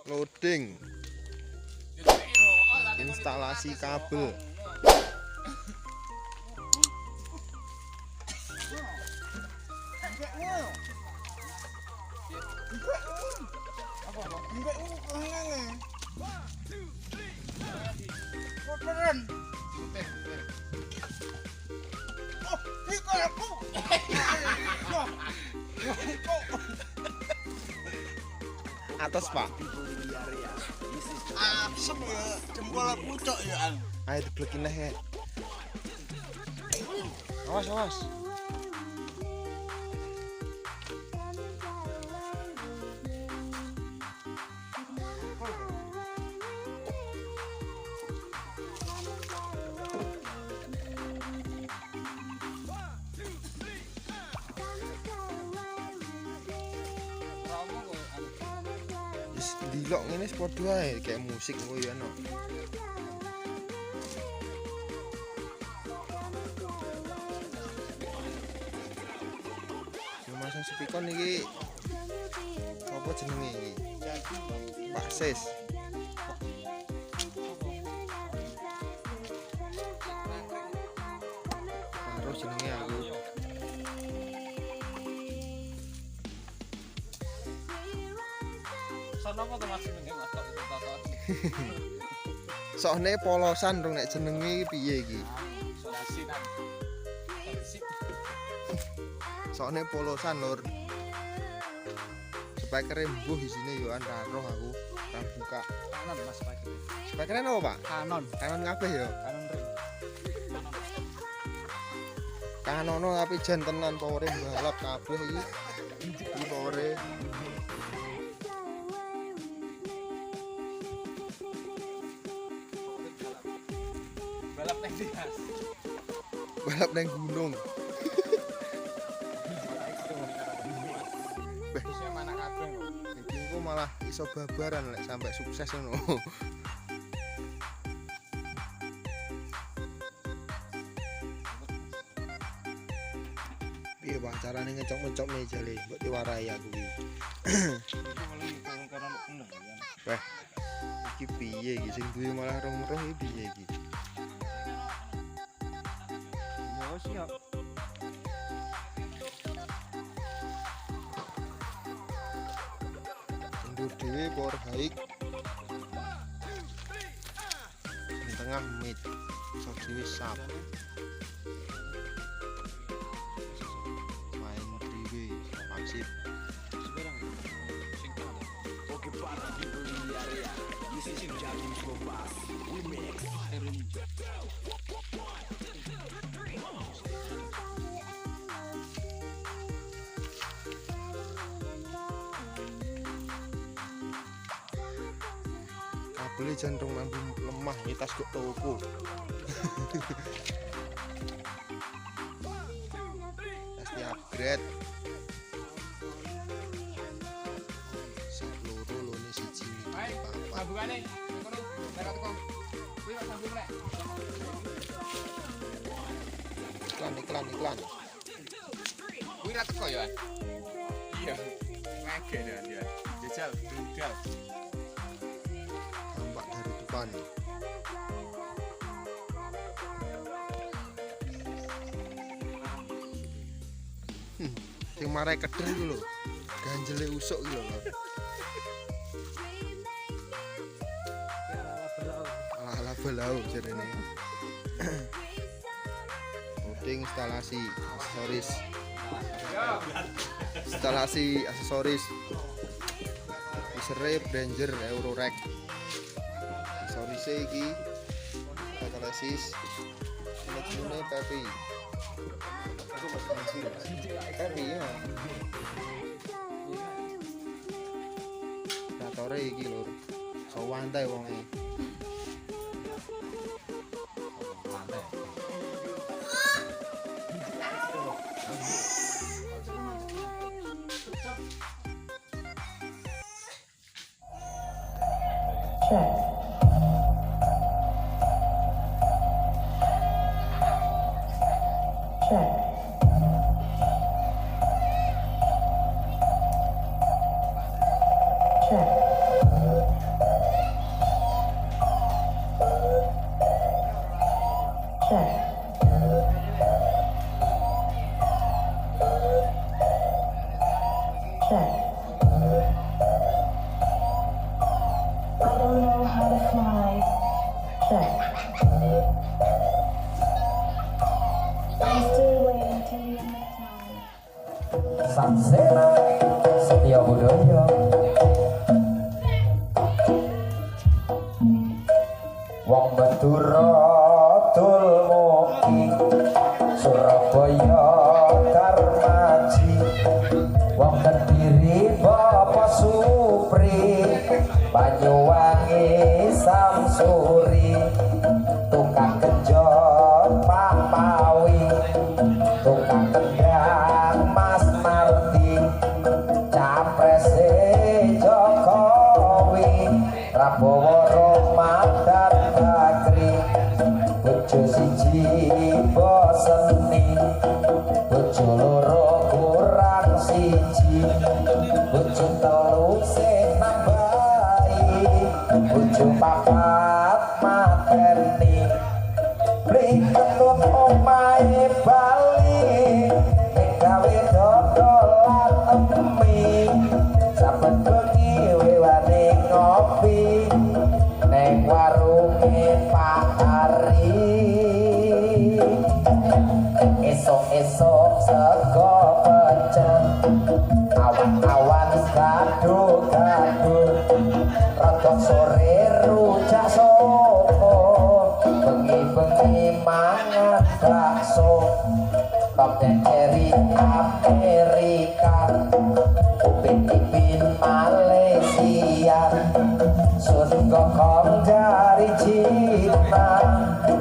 Loading. Instalasi kabel. Atas Pak. Asem ya, jempol pucuk ya. Ayo diblekin ya. Awas awas. Dilok ngene padha ae kayak musik kok ya no. Masang speaker iki apa jenenge iki? Pak Sis. Terus jenenge aku. Apa to Mas jenenge Mas kok ditakon. Soalnya polosan dong nek jenenge piye iki? Soalnya polosan lur. Speaker mbuh isine yo ora roh aku, ora buka. Kanon Mas speaker. Speaker apa, Pak? Kanon. Kanon kabeh yo. Kanon ring. Kanono tapi jan tenan powere balap kabeh iki. Iki powere Balap nang ndi Mas? balap nang gunung. Wis mana kabeh kok. Iki engko malah iso babaran lek sampai sukses ngono. Piye Pak carane ngecok-ngecok mejale mbok diwarai aku iki. Wah. Iki piye iki sing duwe malah rong-rong iki piye iki? Yo siap. Mundur dhewe power baik. Di tengah mid. Iso dhewe sap. Main 3W aksip. Sekarang sing kanan. Oke para people in the area. This is Jatim Slobas. We mix. Kabel jantung mampu lemah iki tas kok toko. Tas di upgrade. Loro lone siji. Sambungane ngono ora teko. Kuwi kok sambung rek. Iklan. Kuwi ra teko ya. Iya. Ngege dia. Jajal. Tampak dari depan. Sing marai keder iku lho. Ganjele usuk iki lho. Ala belau jarene. Loading instalasi aksesoris. Isere Ranger Eurorek. Aksesorise iki katalisis jenenge Pepi. Pepi ya. Datore iki lur. Sawantai wonge. Check. Check. Check. I don't know how to fly. Check. I'm still waiting till the end of time. Sansera Setia Budaya Wong Madura Tulmuki Surabaya Darmaji Wong Kediri Bapak Supri Banyuwangi Samsuri Tukang Genjot Pak Mawi Tukang Kendang Mas Marti Caprese Jokowi Prabowo Ramadan Bakri Bojo siji boseni Bojo loro kurang siji Bojo telu senambahi Bojo papat mateni Bliketut omahe Bali gawe dodolan emi saben bengi wewane ngopi neng warunge Pak Hari esok-esok sego pecel awan-awan gaduh-gaduh rodok sore rujak soto bengi-bengi mangan bakso Top dan Cherry Amerika Upin Ipin Malaysia Sun Gokong dari Cina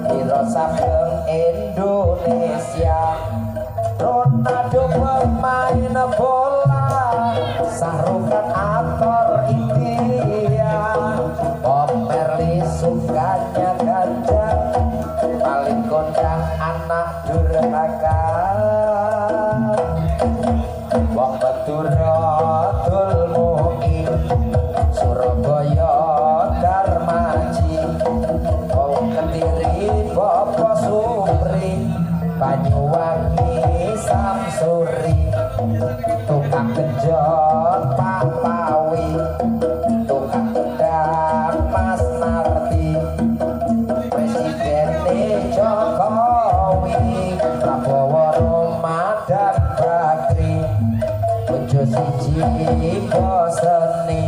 Hiro Sabeng Indonesia Ronaldo pemain bola Sahrukan aktor India Bob Marley sukanya ganja paling kondang anak durhaka Wong Madura Tulmuki Surabaya Darmaji Wong Kediri Bapak Supri Banyuwangi Samsuri Tukang Genjot Pak Pawi Tukang Kendang Mas Narti Presiden Jokowi Prabowo Ramadan Bakri Bojo siji boseni